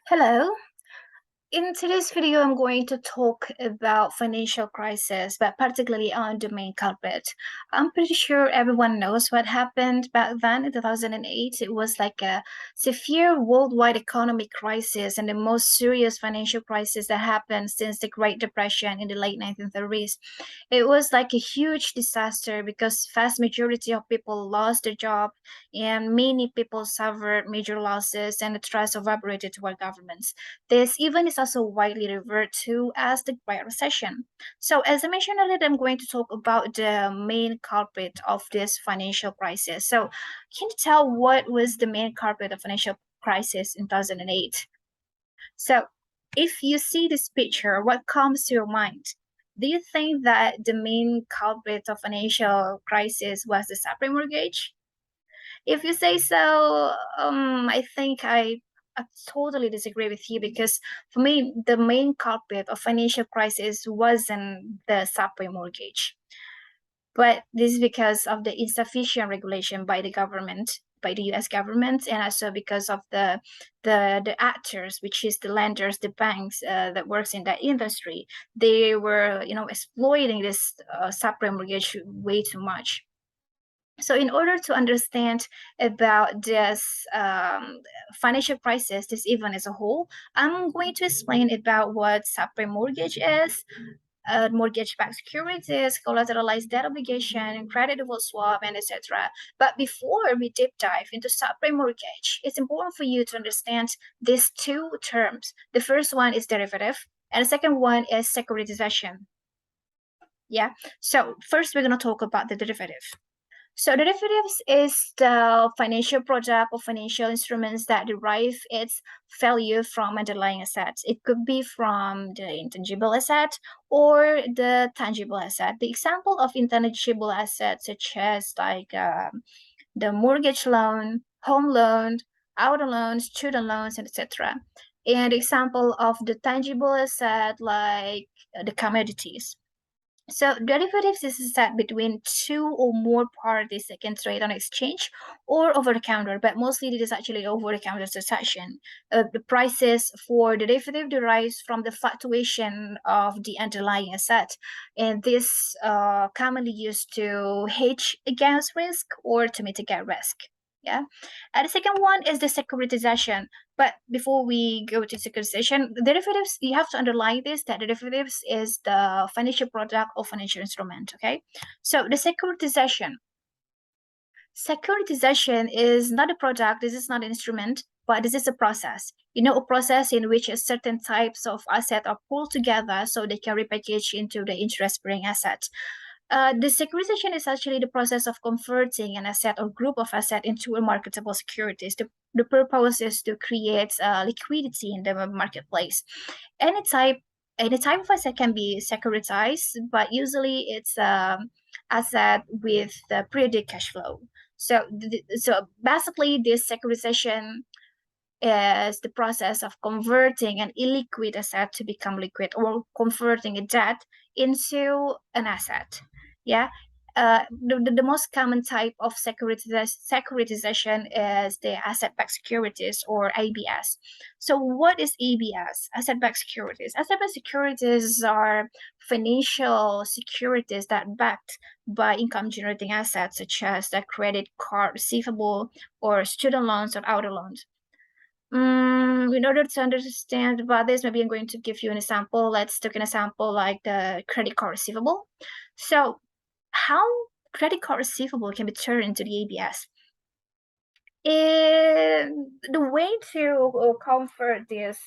Hello. In today's video, I'm going to talk about financial crisis, but particularly on the main culprit. I'm pretty sure everyone knows what happened back then in 2008. It was like a severe worldwide economic crisis and the most serious financial crisis that happened since the Great Depression in the late 1930s. It was like a huge disaster because vast majority of people lost their job and many people suffered major losses and the trust evaporated toward governments. This even is also widely referred to as the Great Recession. So, as I mentioned earlier, I'm going to talk about the main culprit of this financial crisis. So, can you tell what was the main culprit of financial crisis in 2008? So, if you see this picture, what comes to your mind? Do you think that the main culprit of financial crisis was the subprime mortgage? If you say so, I think I totally disagree with you because for me, the main culprit of financial crisis wasn't the subprime mortgage, but this is because of the insufficient regulation by the government, by the U.S. government, and also because of the actors, which is the lenders, the banks that works in that industry. They were, exploiting this subprime mortgage way too much. So, in order to understand about this financial crisis, this event as a whole, I'm going to explain about what subprime mortgage is, mortgage-backed securities, collateralized debt obligation, credit default swap, and etc. But before we deep dive into subprime mortgage, it's important for you to understand these two terms. The first one is derivative, and the second one is securitization. Yeah. So first, we're going to talk about the derivative. So derivatives is the financial product or financial instruments that derive its value from underlying assets. It could be from the intangible asset or the tangible asset. The example of intangible assets such as the mortgage loan, home loan, auto loans, student loans, etc. And example of the tangible asset like the commodities. So derivatives is a set between two or more parties that can trade on exchange or over the counter, but mostly it is actually over the counter transaction. The prices for the derivative derives from the fluctuation of the underlying asset, and this commonly used to hedge against risk or to mitigate risk. Yeah. And the second one is the securitization. But before we go to securitization, derivatives, you have to underline this that derivatives is the financial product or financial instrument. Okay. So the securitization. Securitization is not a product, this is not an instrument, but this is a process. A process in which a certain types of asset are pulled together so they can repackage into the interest-bearing asset. The securitization is actually the process of converting an asset or group of asset into a marketable securities. The purpose is to create liquidity in the marketplace. Any type, any type of asset can be securitized, but usually it's asset with the periodic cash flow. So basically, this securitization is the process of converting an illiquid asset to become liquid or converting a debt into an asset. Yeah. The most common type of securitization is the asset-backed securities or ABS. So what is ABS? Asset-backed securities. Asset-backed securities are financial securities that backed by income-generating assets such as the credit card receivable or student loans or auto loans. In order to understand about this, maybe I'm going to give you an example. Let's take an example like the credit card receivable. So, how credit card receivable can be turned into the ABS? The way to convert this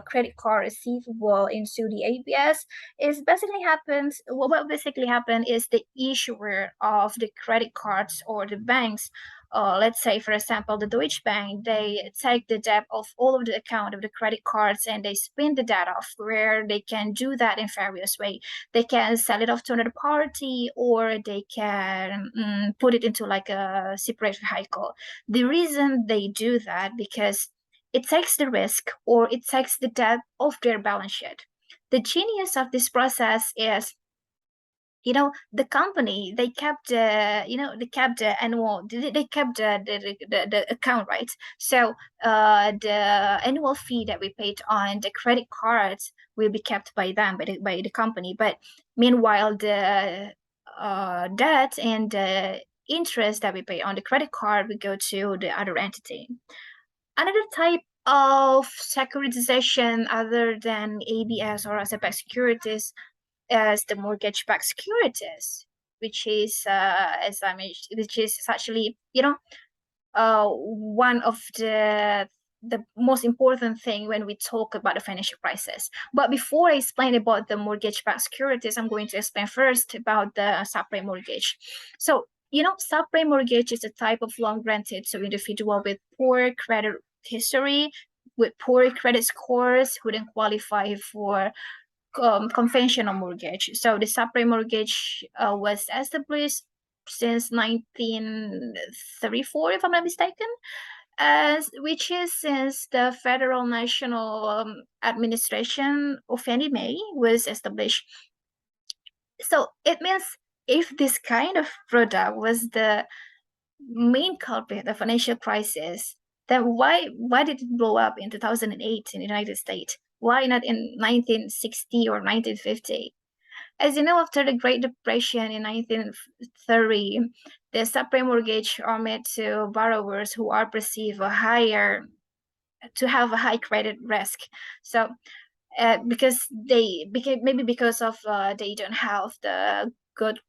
credit card receivable into the ABS is basically happens. What basically happened is the issuer of the credit cards or the banks. Let's say, for example, the Deutsche Bank, they take the debt of all of the account of the credit cards and they spin the debt off. Where they can do that in various ways. They can sell it off to another party, or they can put it into like a separate vehicle. The reason they do that because it takes the risk or it takes the debt off their balance sheet. The genius of this process is the company, they kept the annual, they kept the account, right? So the annual fee that we paid on the credit cards will be kept by them, by the company. But meanwhile, the debt and the interest that we pay on the credit card will go to the other entity. Another type of securitization other than ABS or asset-backed securities as the mortgage-backed securities, which is as I mentioned, which is actually one of the most important thing when we talk about the financial crisis. But before I explain about the mortgage-backed securities, I'm going to explain first about the subprime mortgage. So subprime mortgage is a type of loan granted to individual with poor credit history, with poor credit scores, who don't qualify for conventional mortgage. So the subprime mortgage was established since 1934, if I'm not mistaken, which is since the Federal National Administration of Fannie Mae was established. So it means if this kind of product was the main culprit of financial crisis, then why did it blow up in 2008 in the United States? Why not in 1960 or 1950? As you know, after the Great Depression in 1930, the subprime mortgage are made to borrowers who are perceived to have a high credit risk. So because maybe because of they don't have the good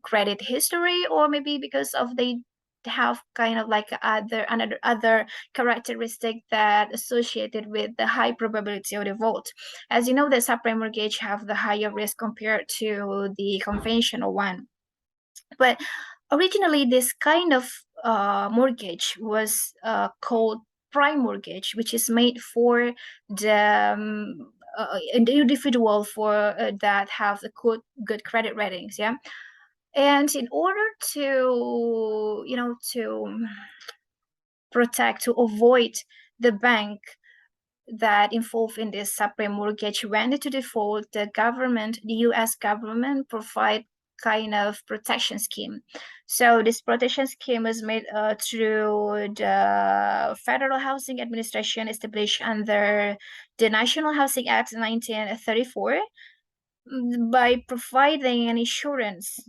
credit history, or maybe because of they have kind of like other characteristic that associated with the high probability of default. As you know, the subprime mortgage have the higher risk compared to the conventional one. But originally, this kind of mortgage was called prime mortgage, which is made for the individual for that have the good credit ratings. Yeah. And in order to protect, to avoid the bank that involved in this subprime mortgage went into default, the US government provide kind of protection scheme. So this protection scheme was made through the Federal Housing Administration, established under the National Housing Act 1934, by providing an insurance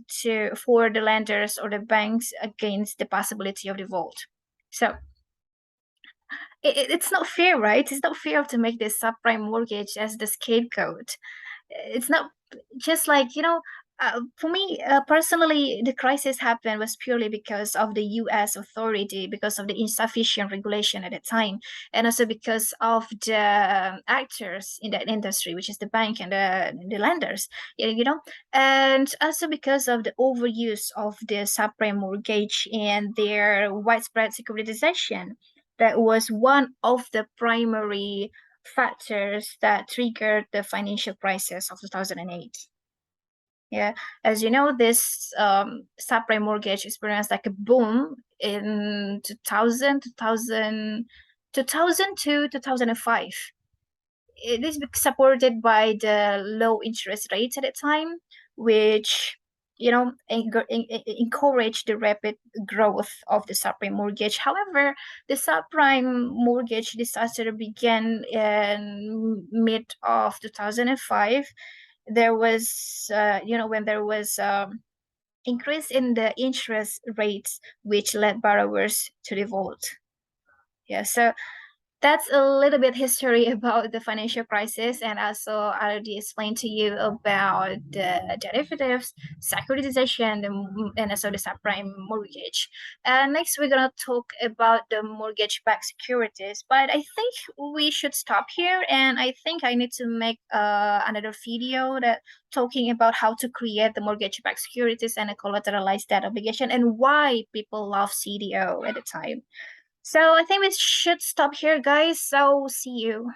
for the lenders or the banks against the possibility of default. So it's not fair, right? It's not fair to make this subprime mortgage as the scapegoat. It's not just like, for me personally, the crisis happened was purely because of the US authority, because of the insufficient regulation at the time, and also because of the actors in that industry, which is the bank and the lenders, and also because of the overuse of the subprime mortgage and their widespread securitization. That was one of the primary factors that triggered the financial crisis of 2008. Yeah, as you know, this subprime mortgage experienced like a boom in 2005. It is supported by the low interest rates at the time, which encouraged the rapid growth of the subprime mortgage. However, the subprime mortgage disaster began in mid of 2005. There was when there was increase in the interest rates, which led borrowers to default. Yeah, so that's a little bit history about the financial crisis, and also I already explained to you about the derivatives, securitization, and also the subprime mortgage. Next, we're gonna talk about the mortgage-backed securities, but I think we should stop here, and I think I need to make another video that talking about how to create the mortgage-backed securities and a collateralized debt obligation, and why people love CDO at the time. So I think we should stop here, guys. So see you.